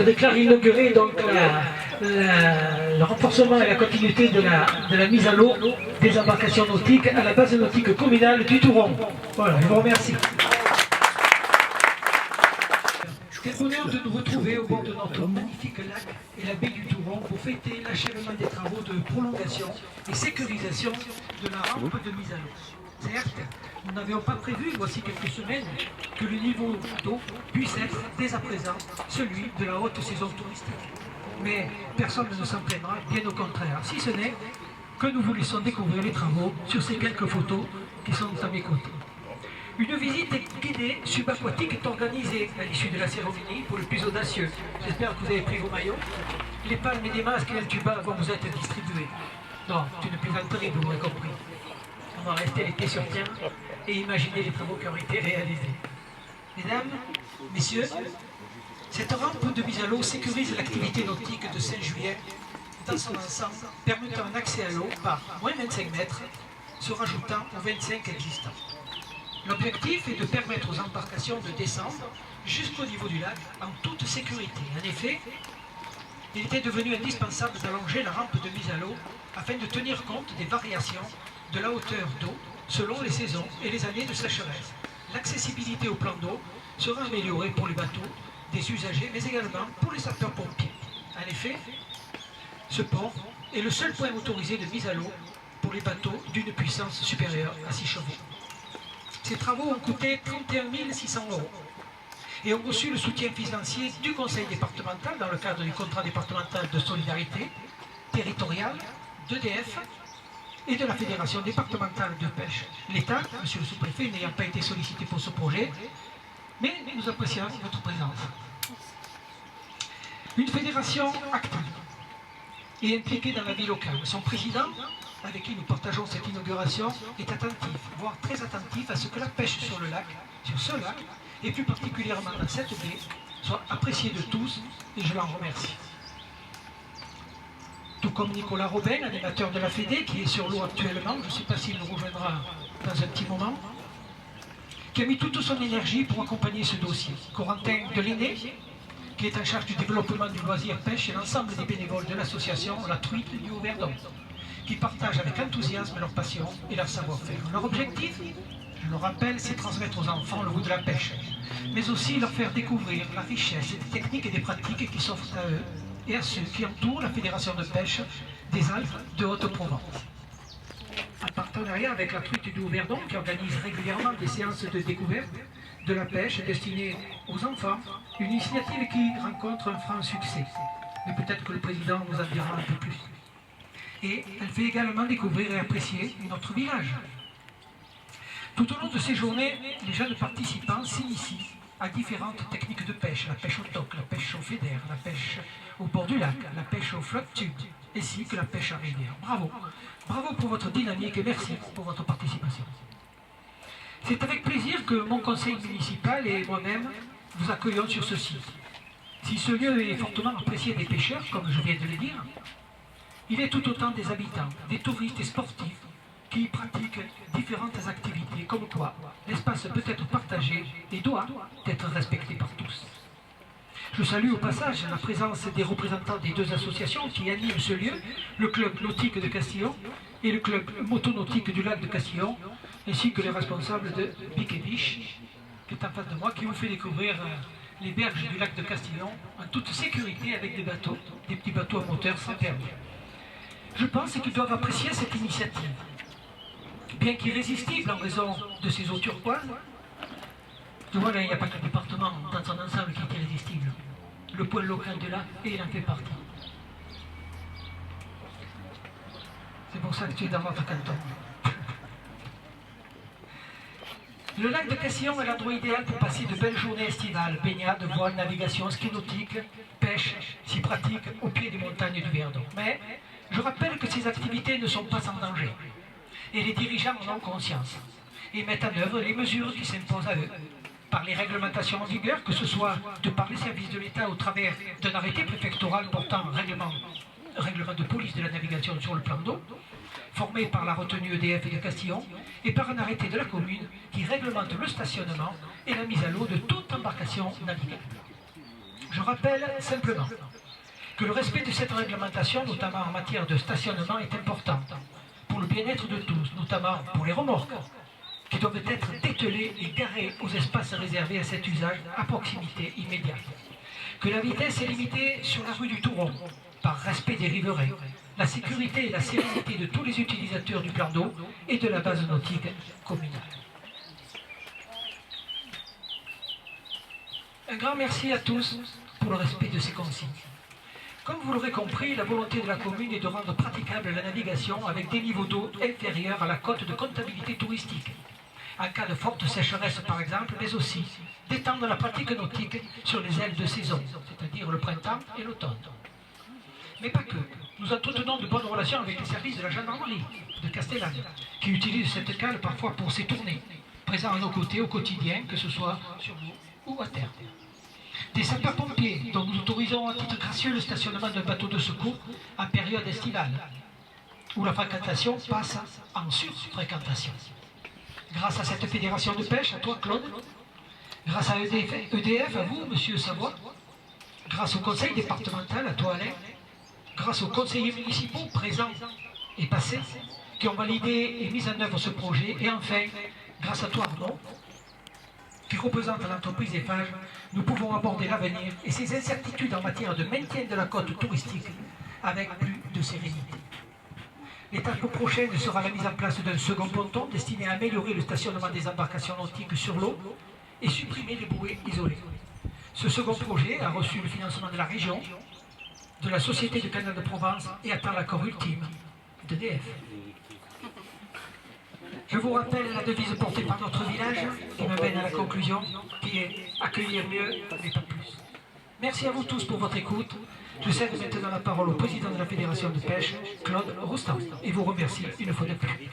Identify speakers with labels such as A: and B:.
A: déclare inaugurer donc le renforcement et la continuité de la mise à l'eau des embarcations nautiques à la base nautique communale du Touron. Voilà, je vous remercie. Quel bonheur de nous retrouver au bord de notre magnifique lac et la baie du Touron pour fêter l'achèvement des travaux de prolongation et sécurisation de la rampe de mise à l'eau. Certes, nous n'avions pas prévu, voici quelques semaines, que le niveau d'eau puisse être dès à présent celui de la haute saison touristique. Mais personne ne s'en plaindra, bien au contraire, si ce n'est que nous vous laissons découvrir les travaux sur ces quelques photos qui sont à mes côtés. Une visite guidée subaquatique est organisée à l'issue de la cérémonie pour le plus audacieux. J'espère que vous avez pris vos maillots. Les palmes et les masques et les tubas vont vous être distribués. Non, c'est une plaisanterie, vous l'aurez compris. On va rester les pieds sur terre et imaginer les travaux qui ont été réalisés. Mesdames, messieurs, cette rampe de mise à l'eau sécurise l'activité nautique de Saint-Julien dans son ensemble, permettant un accès à l'eau par moins 25 mètres, se rajoutant aux 25 existants. L'objectif est de permettre aux embarcations de descendre jusqu'au niveau du lac en toute sécurité. En effet, il était devenu indispensable d'allonger la rampe de mise à l'eau afin de tenir compte des variations de la hauteur d'eau selon les saisons et les années de sécheresse. L'accessibilité au plan d'eau sera améliorée pour les bateaux des usagers, mais également pour les sapeurs-pompiers. En effet, ce port est le seul point autorisé de mise à l'eau pour les bateaux d'une puissance supérieure à 6 chevaux. Ces travaux ont coûté 31 600 € et ont reçu le soutien financier du Conseil départemental dans le cadre du contrat départemental de solidarité territoriale, d'EDF et de la Fédération départementale de pêche. L'État, monsieur le sous-préfet, n'ayant pas été sollicité pour ce projet, mais nous apprécions votre présence. Une fédération active et impliquée dans la vie locale. Son président, avec qui nous partageons cette inauguration, est attentif, voire très attentif à ce que la pêche sur le lac, sur ce lac, et plus particulièrement dans cette baie, soit appréciée de tous, et je l'en remercie. Tout comme Nicolas Robin, animateur de la Fédé, qui est sur l'eau actuellement, je ne sais pas s'il nous rejoindra dans un petit moment, qui a mis toute son énergie pour accompagner ce dossier. Corentin Deléné, qui est en charge du développement du loisir pêche, et l'ensemble des bénévoles de l'association La Truite du Haut-Verdon, qui partagent avec enthousiasme leur passion et leur savoir-faire. Leur objectif, je le rappelle, c'est transmettre aux enfants le goût de la pêche, mais aussi leur faire découvrir la richesse des techniques et des pratiques qui s'offrent à eux et à ceux qui entourent la Fédération de pêche des Alpes de Haute-Provence. En partenariat avec la Truite du Haut-Verdon, qui organise régulièrement des séances de découverte de la pêche destinées aux enfants, une initiative qui rencontre un franc succès. Mais peut-être que le président nous en dira un peu plus. Et elle fait également découvrir et apprécier notre village. Tout au long de ces journées, les jeunes participants s'initient à différentes techniques de pêche, la pêche au toc, la pêche au fédère, la pêche au bord du lac, la pêche au flotte-tube, ainsi que la pêche à rivière. Bravo! Bravo pour votre dynamique et merci pour votre participation. C'est avec plaisir que mon conseil municipal et moi-même vous accueillons sur ce site. Si ce lieu est fortement apprécié des pêcheurs, comme je viens de le dire, il est tout autant des habitants, des touristes et sportifs qui y pratiquent différentes activités, comme quoi l'espace peut être partagé et doit être respecté par tous. Je salue au passage la présence des représentants des deux associations qui animent ce lieu, le club nautique de Castillon et le club motonautique du lac de Castillon, ainsi que les responsables de Bic et Biche, qui est en face de moi, qui vous fait découvrir les berges du lac de Castillon en toute sécurité avec des bateaux, des petits bateaux à moteur sans permis. Je pense qu'ils doivent apprécier cette initiative. Bien qu'irrésistible en raison de ses eaux turquoises, je vois là, il n'y a pas que le département dans son ensemble qui est irrésistible. Le point local de là, et il en fait partie. C'est pour ça que tu es dans votre canton. Le lac de Castillon est l'endroit idéal pour passer de belles journées estivales, baignade, voile, navigation, ski nautique, pêche, si pratique, au pied des montagnes du Verdon. Mais je rappelle que ces activités ne sont pas sans danger. Et les dirigeants en ont conscience et mettent en œuvre les mesures qui s'imposent à eux par les réglementations en vigueur, que ce soit de par les services de l'État au travers d'un arrêté préfectoral portant règlement de police de la navigation sur le plan d'eau, formé par la retenue EDF de Castillon, et par un arrêté de la commune qui réglemente le stationnement et la mise à l'eau de toute embarcation navigable. Je rappelle simplement que le respect de cette réglementation, notamment en matière de stationnement, est important pour le bien-être de tous, notamment pour les remorques, qui doivent être dételées et garées aux espaces réservés à cet usage à proximité immédiate. Que la vitesse est limitée sur la rue du Touron, par respect des riverains, la sécurité et la sérénité de tous les utilisateurs du plan d'eau et de la base nautique communale. Un grand merci à tous pour le respect de ces consignes. Comme vous l'aurez compris, la volonté de la commune est de rendre praticable la navigation avec des niveaux d'eau inférieurs à la cote de comptabilité touristique, en cas de forte sécheresse par exemple, mais aussi d'étendre la pratique nautique sur les ailes de saison, c'est-à-dire le printemps et l'automne. Mais pas que. Nous entretenons de bonnes relations avec les services de la gendarmerie de Castellane, qui utilisent cette cale parfois pour ses tournées, présents à nos côtés au quotidien, que ce soit sur l'eau ou à terre. Des sapeurs-pompiers, dont nous autorisons à titre gracieux le stationnement d'un bateau de secours en période estivale, où la fréquentation passe en surfréquentation. Grâce à cette fédération de pêche, à toi Claude, grâce à EDF, à vous, monsieur Savoie, grâce au conseil départemental, à toi Alain, grâce aux conseillers municipaux présents et passés, qui ont validé et mis en œuvre ce projet, et enfin, grâce à toi Arnaud, qui représente l'entreprise Eiffage, nous pouvons aborder l'avenir et ses incertitudes en matière de maintien de la côte touristique avec plus de sérénité. L'étape prochaine sera la mise en place d'un second ponton destiné à améliorer le stationnement des embarcations nautiques sur l'eau et supprimer les bouées isolées. Ce second projet a reçu le financement de la région, de la Société du Canal de Provence et attend l'accord ultime d'EDF. Je vous rappelle la devise portée par notre village, qui m'amène à la conclusion, qui est « accueillir mieux, mais pas plus ». Merci à vous tous pour votre écoute. Je cède maintenant la parole au président de la Fédération de pêche, Claude Roustan, et vous remercie une fois de plus.